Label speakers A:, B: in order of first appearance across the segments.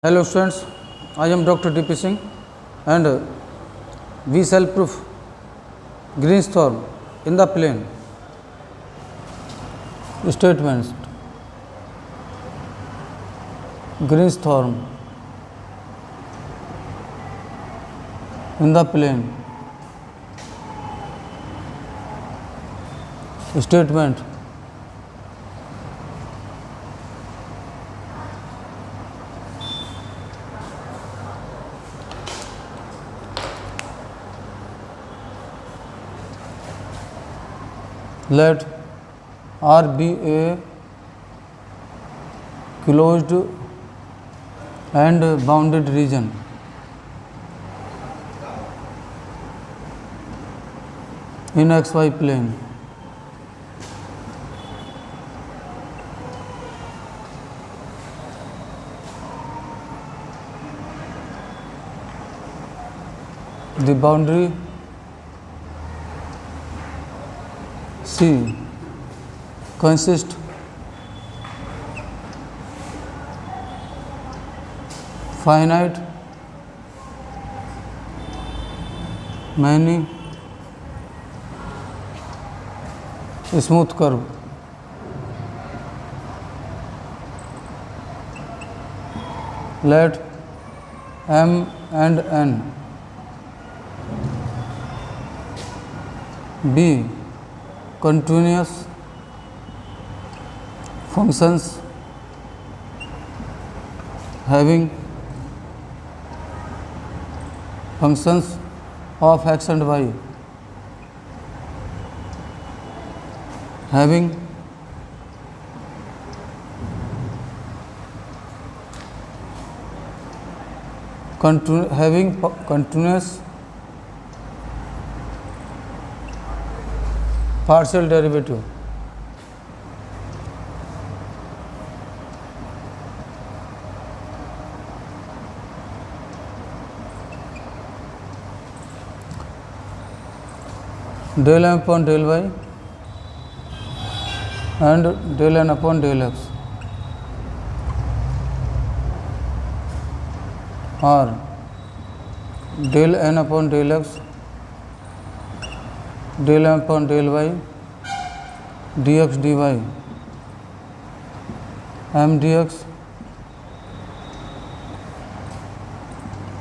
A: Hello students, I am Dr. D.P. Singh and we shall prove Green's theorem in the plane. Statements. Green's theorem in the plane. Statement. Let R be a closed and bounded region in xy plane. The boundary C consists finite many smooth curve. Let M and N be continuous functions having functions of x and y having continuous partial derivative. Del m upon del y and del n upon del x or del n upon del x del m upon del y dx dy m dx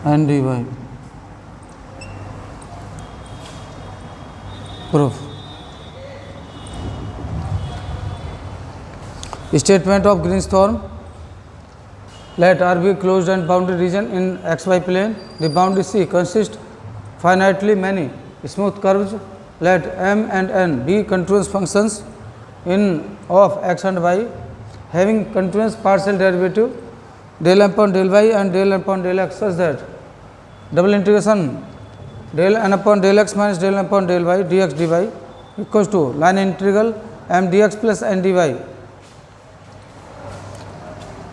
A: and dy. Proof. Statement of Green's theorem. Let R be closed and bounded region in xy plane. The boundary C consists finitely many smooth curves. Let M and N be continuous functions in of x and y having continuous partial derivative del m upon del y and del n upon del x such that double integration del n upon del x minus del n upon del y dx dy equals to line integral m dx plus n dy.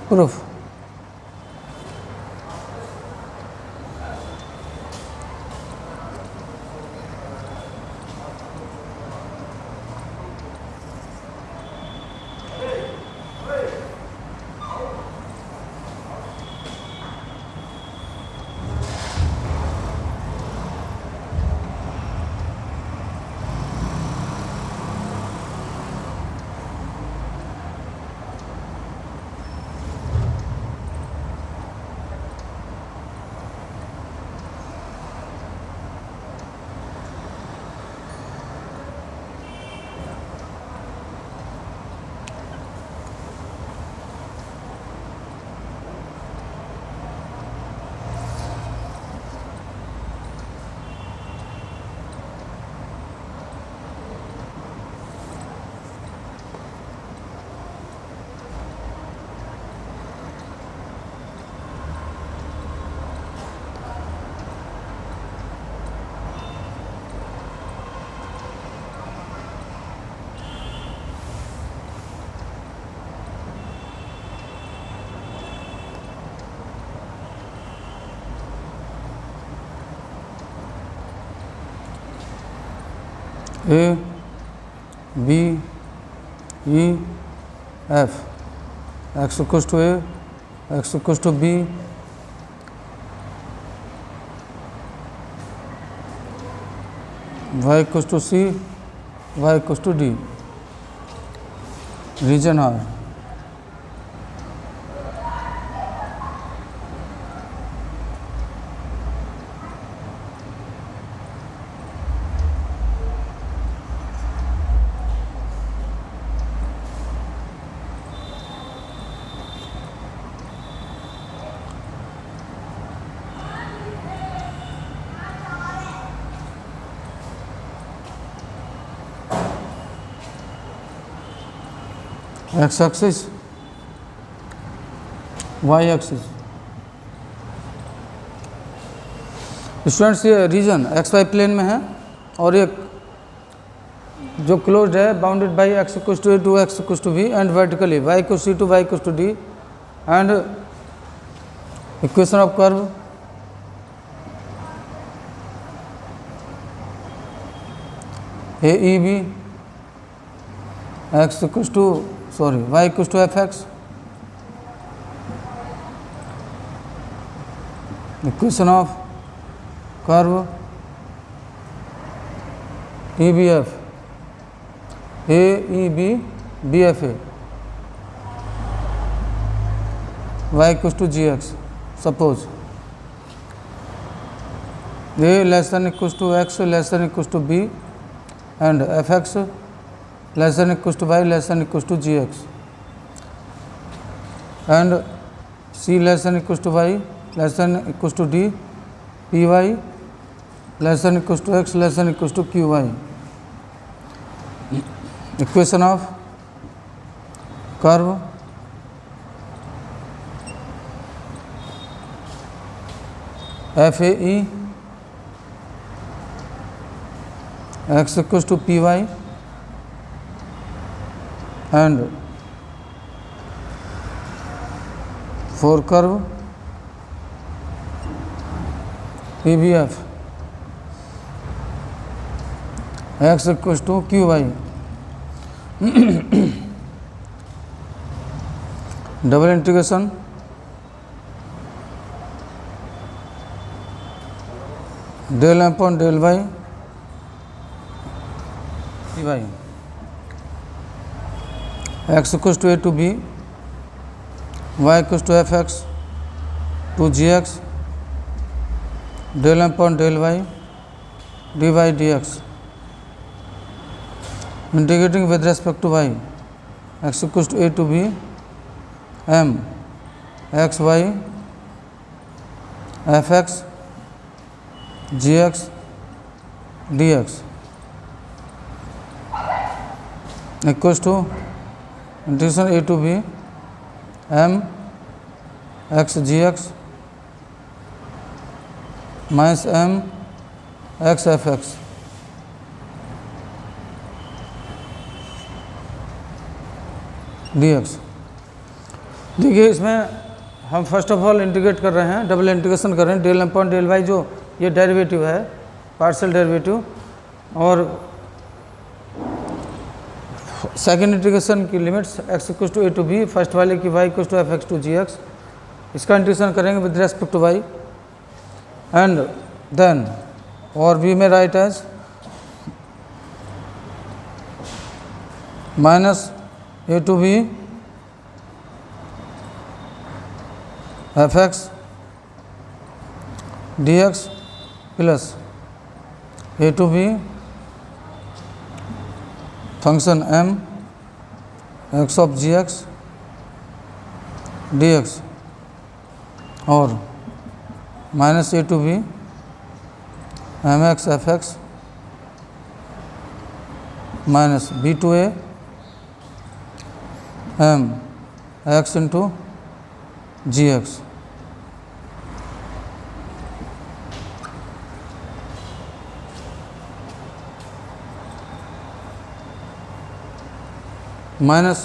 A: Proof. A, B, E, F, x equals to A, x equals to B, y equals to C, y equals to D. Region R. X axis, y axis. Students ये region x y plane में है और एक जो closed है bounded by x equals to a to x equals to b and vertically y equals c to y equals to d and equation of curve a e b x equals to y equals to fx, equation of curve EBF, AEB BFA, y equals to gx. Suppose a less than equals to x less than equals to b and fx less than equals to y less than equals to gx and c less than equals to y less than equals to d, py less than equals to x less than equals to qy. Equation of curve FAE x equals to py and for curve EBF x equals to qy. Double integration del m upon del y dy x equals to a to b, y equals to fx to gx, del m upon del y dy dx. Integrating with respect to y, x equals to a to b, m x y fx gx dx equals to integration a to b m x gx minus m x fx. dx. देखिए इसमें हम first of all integrate कर रहे हैं, double integration कर रहे हैं. Del m upon del y जो ये डेरिवेटिव है, पार्शियल डेरिवेटिव, और सेकेंड इंटीग्रेशन की limits x equals to a to b, first वाले की y equals to fx to gx, इसका इंटीग्रेशन करेंगे with respect to y and then और we may write as minus a to b fx dx plus a to b function m x of gx dx और minus a to b m x fx minus b to a m x into gx. Minus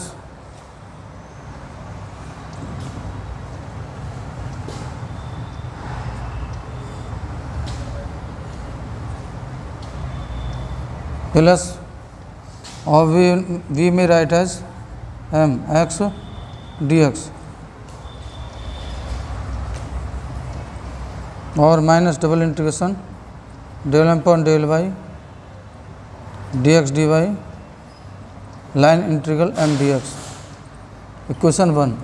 A: plus और we may write as m x dx और minus double integration del m upon del y dx dy line integral m dx. Equation 1.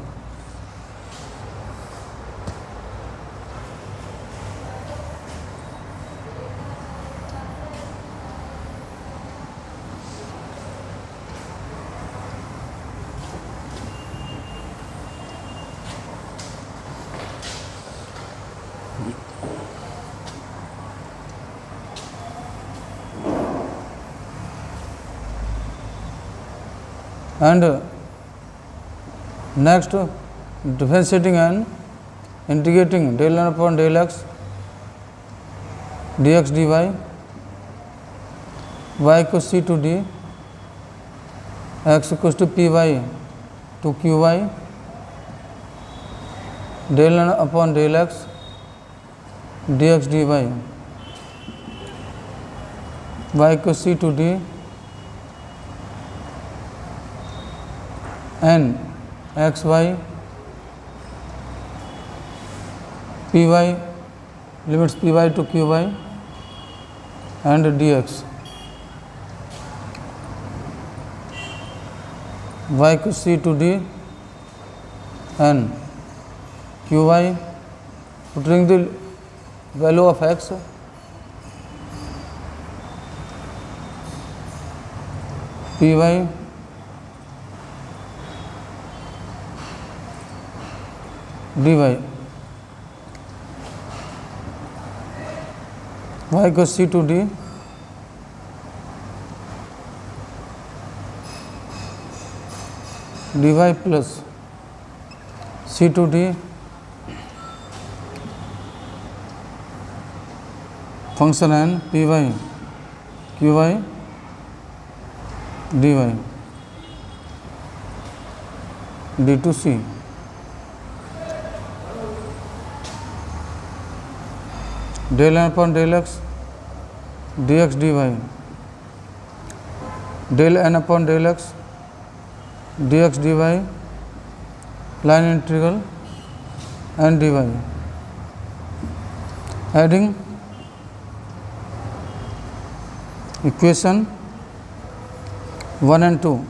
A: And next, differentiating and integrating del n upon del x dx dy y equals c to d x equals to py to qy del n upon del x dx dy y equals c to d n x y py limits py to qy and dx y equals c to d n qy, putting the value of x py dy y equals c to d dy plus c to d function n py qy dy d to c del n upon del x dx dy del n upon del x dx dy line integral and dy, adding equation 1 and 2.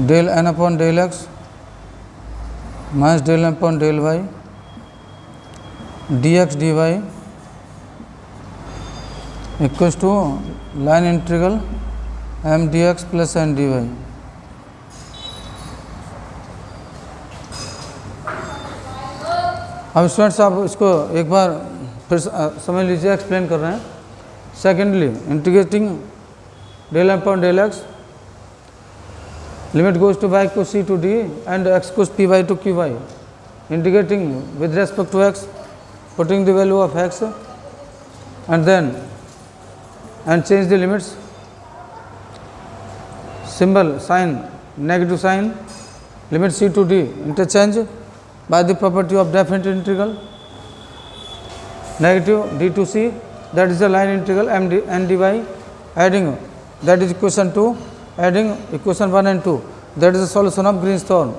A: Del n upon del x minus del n upon del y dx dy equals to line integral m dx plus n dy. अब students आप इसको एक बार फिर समझ लीजिए, explain कर रहे हैं. Secondly, integrating del n upon del x limit goes to y equals c to d and x equals py to qy, integrating with respect to x, putting the value of x and then change the limits, symbol sign negative sign, limit c to d interchange by the property of definite integral negative d to c, that is the line integral m d n dy, adding that is equation 2, adding equation 1 and 2, that is the solution of Green's theorem.